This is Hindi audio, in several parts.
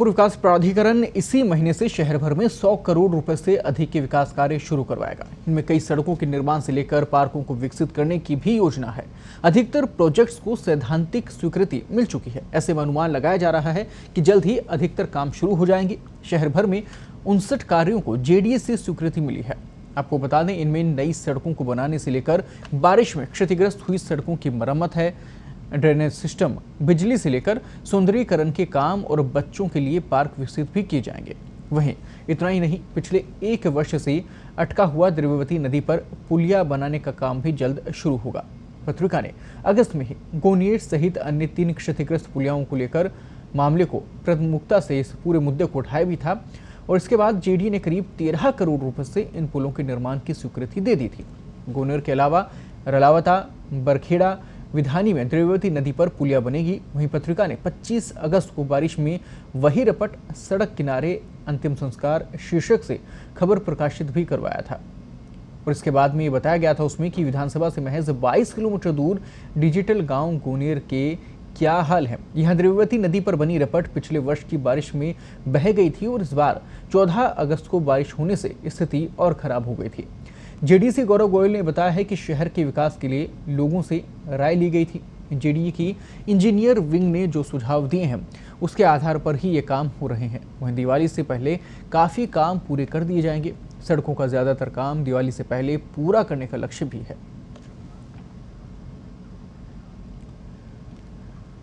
पूर्व विकास प्राधिकरण इसी महीने से शहर भर में 100 करोड़ रुपए से अधिक के विकास कार्य शुरू करवाएगा। इनमें कई सड़कों के निर्माण से लेकर पार्कों को विकसित करने की भी योजना है। अधिकतर प्रोजेक्ट्स को सैद्धांतिक स्वीकृति मिल चुकी है। ऐसे में अनुमान लगाया जा रहा है कि जल्द ही अधिकतर काम शुरू हो जाएंगे। शहर भर में 59 कार्यों को जेडीए से स्वीकृति मिली है। आपको बता दें, इनमें नई सड़कों को बनाने से लेकर बारिश में क्षतिग्रस्त हुई सड़कों की मरम्मत है, ड्रेनेज सिस्टम, बिजली से लेकर सौंदर्यीकरण के काम और बच्चों के लिए पार्क विकसित भी किए जाएंगे। वहीं इतना ही नहीं, पिछले 1 वर्ष से अटका हुआ द्रव्यवती नदी पर पुलिया बनाने का काम भी जल्द शुरू होगा। पत्रिका ने अगस्त में ही गोनियर सहित अन्य 3 क्षतिग्रस्त पुलियाओं को लेकर मामले को प्रमुखता से इस पूरे मुद्दे को उठाया भी था और इसके बाद जेडीए ने करीब 13 करोड़ रुपए से इन पुलों के निर्माण की स्वीकृति दे दी थी। गोनियर के अलावा रलावता, बरखेड़ा, विधानी में द्रव्यवती नदी पर पुलिया बनेगी। वहीं पत्रिका ने 25 अगस्त को बारिश में वही रपट सड़क किनारे अंतिम संस्कार शीर्षक से खबर प्रकाशित भी करवाया था और इसके बाद में ये बताया गया था उसमें कि विधानसभा से महज 22 किलोमीटर दूर डिजिटल गांव गोनियर के क्या हाल है। यहाँ द्रव्यवती नदी पर बनी रपट पिछले वर्ष की बारिश में बह गई थी और इस बार 14 अगस्त को बारिश होने से स्थिति और खराब हो गई थी। जेडीसी गौरव गोयल ने बताया है कि शहर के विकास के लिए लोगों से राय ली गई थी। जेडीए की इंजीनियर विंग ने जो सुझाव दिए हैं उसके आधार पर ही ये काम हो रहे हैं। वहीं दिवाली से पहले काफ़ी काम पूरे कर दिए जाएंगे। सड़कों का ज़्यादातर काम दिवाली से पहले पूरा करने का लक्ष्य भी है।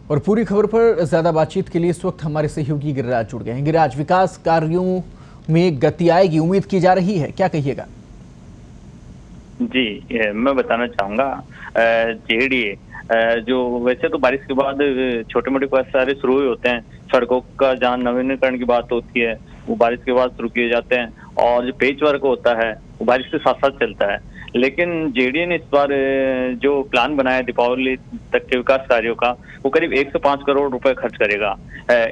और पूरी खबर पर ज़्यादा बातचीत के लिए इस वक्त हमारे सहयोगी गिरिराज जुड़ गए हैं। गिरिराज, विकास कार्यों में गति आएगी उम्मीद की जा रही है, क्या कहिएगा? जी, मैं बताना चाहूँगा, जेडीए जो वैसे तो बारिश के बाद छोटे मोटे कार्य सारे शुरू ही होते हैं। सड़कों का जहाँ नवीनीकरण की बात होती है वो बारिश के बाद शुरू किए जाते हैं और जो पेच वर्क होता है वो बारिश के साथ साथ चलता है। लेकिन जेडीए ने इस बार जो प्लान बनाया दीपावली तक के विकास कार्यों का, वो करीब 105 करोड़ रुपए खर्च करेगा।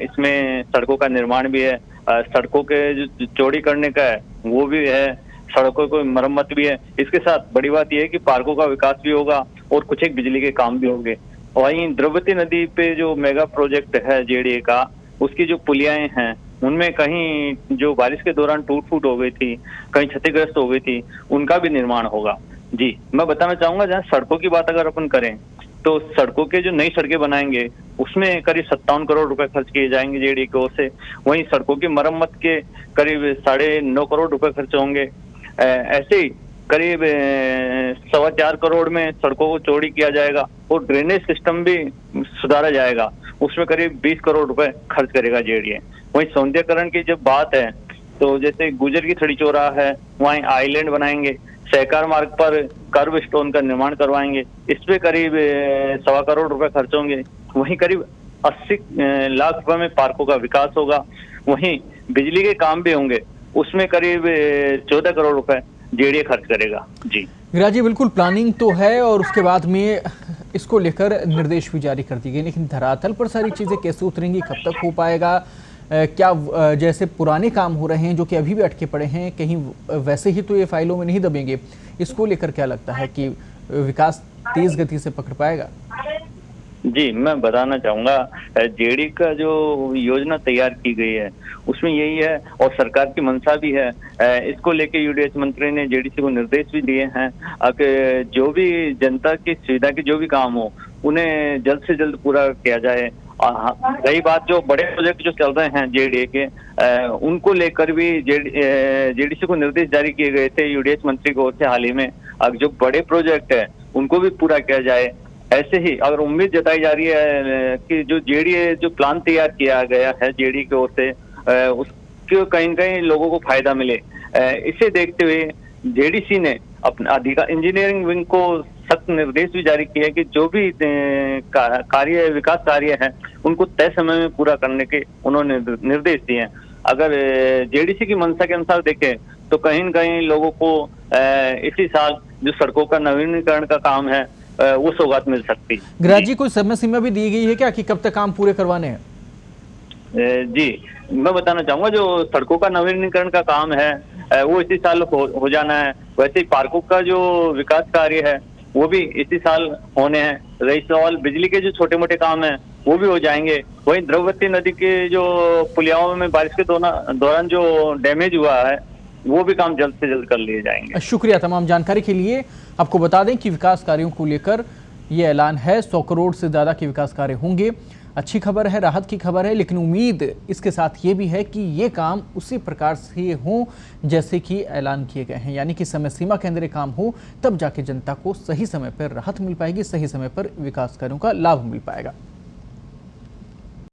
इसमें सड़कों का निर्माण भी है, सड़कों के जो चौड़ी करने का है वो भी है, सड़कों को मरम्मत भी है। इसके साथ बड़ी बात यह है कि पार्कों का विकास भी होगा और कुछ एक बिजली के काम भी होंगे। वहीं द्रव्यवती नदी पे जो मेगा प्रोजेक्ट है जेडीए का, उसकी जो पुलियाएं हैं उनमें कहीं जो बारिश के दौरान टूट फूट हो गई थी, कहीं क्षतिग्रस्त हो गई थी, उनका भी निर्माण होगा। जी, मैं बताना चाहूंगा, जहाँ सड़कों की बात अगर अपन करें तो सड़कों के जो नई सड़कें बनाएंगे उसमें करीब 57 करोड़ रुपए खर्च किए जाएंगे जेडीए की ओर से। वहीं सड़कों की मरम्मत के करीब 9.5 करोड़ रुपए खर्च होंगे। ऐसे ही करीब 4.25 करोड़ में सड़कों को चौड़ी किया जाएगा और ड्रेनेज सिस्टम भी सुधारा जाएगा, उसमें करीब 20 करोड़ रुपए खर्च करेगा जेडीए। वहीं सौंदर्यीकरण की जब बात है तो जैसे गुजर की थड़ी चौराहा है, वहीं आइलैंड बनाएंगे, सहकार मार्ग पर कर्व स्टोन का निर्माण करवाएंगे, इस पे करीब 1.25 करोड़ रुपए खर्च होंगे। वहीं करीब 80 लाख रुपए में पार्कों का विकास होगा। वहीं बिजली के काम भी होंगे, उसमें करीब 14 करोड़ रुपए जेडीए खर्च करेगा। जी गिरिराज जी, बिल्कुल प्लानिंग तो है और उसके बाद में इसको लेकर निर्देश भी जारी कर दिए गए, लेकिन धरातल पर सारी चीज़ें कैसे उतरेंगी, कब तक हो पाएगा? क्या जैसे पुराने काम हो रहे हैं जो कि अभी भी अटके पड़े हैं, कहीं वैसे ही तो ये फाइलों में नहीं दबेंगे? इसको लेकर क्या लगता है कि विकास तेज गति से पकड़ पाएगा? जी, मैं बताना चाहूंगा, जेडीए का जो योजना तैयार की गई है उसमें यही है और सरकार की मंशा भी है। इसको लेके यूडीएच मंत्री ने जेडीसी को निर्देश भी दिए हैं कि जो भी जनता की सुविधा के जो भी काम हो उन्हें जल्द से जल्द पूरा किया जाए। रही बात जो बड़े प्रोजेक्ट जो चल रहे हैं जेडीए के, उनको लेकर भी जेडीसी को निर्देश जारी किए गए थे यूडीएच मंत्री की ओर से हाल ही में। अब जो बड़े प्रोजेक्ट है उनको भी पूरा किया जाए। ऐसे ही अगर उम्मीद जताई जा रही है कि जो जेडीए जो प्लान तैयार किया गया है जेडीए की ओर से, उसके कहीं न कहीं लोगों को फायदा मिले, इसे देखते हुए जेडीसी ने अपना इंजीनियरिंग विंग को सख्त निर्देश भी जारी किए कि जो भी कार्य विकास कार्य है उनको तय समय में पूरा करने के उन्होंने निर्देश दिए हैं। अगर जेडीसी की मंशा के अनुसार देखें तो कहीं न कहीं लोगों को इसी साल जो सड़कों का नवीनीकरण का काम है वो सौगात मिल सकती है। गिरिराज जी, कोई समय सीमा भी दी गई है क्या कि कब तक काम पूरे करवाने हैं? जी, मैं बताना चाहूंगा, जो सड़कों का नवीनीकरण का काम है वो इसी साल हो जाना है। वैसे ही पार्कों का जो विकास कार्य है वो भी इसी साल होने हैं। रही सवाल बिजली के जो छोटे मोटे काम है वो भी हो जाएंगे। वहीं द्रवती नदी के जो पुलियाओं में बारिश के दौरान जो डैमेज हुआ है वो भी काम जल्द से जल्द कर लिए जाएंगे। शुक्रिया तमाम जानकारी के लिए। आपको बता दें कि विकास कार्यों को लेकर ये ऐलान है, 100 करोड़ से ज़्यादा के विकास कार्य होंगे। अच्छी खबर है, राहत की खबर है, लेकिन उम्मीद इसके साथ ये भी है कि ये काम उसी प्रकार से हों जैसे कि ऐलान किए गए हैं, यानी कि समय सीमा के अंदर ये काम हो, तब जाके जनता को सही समय पर राहत मिल पाएगी, सही समय पर विकास कार्यों का लाभ मिल पाएगा।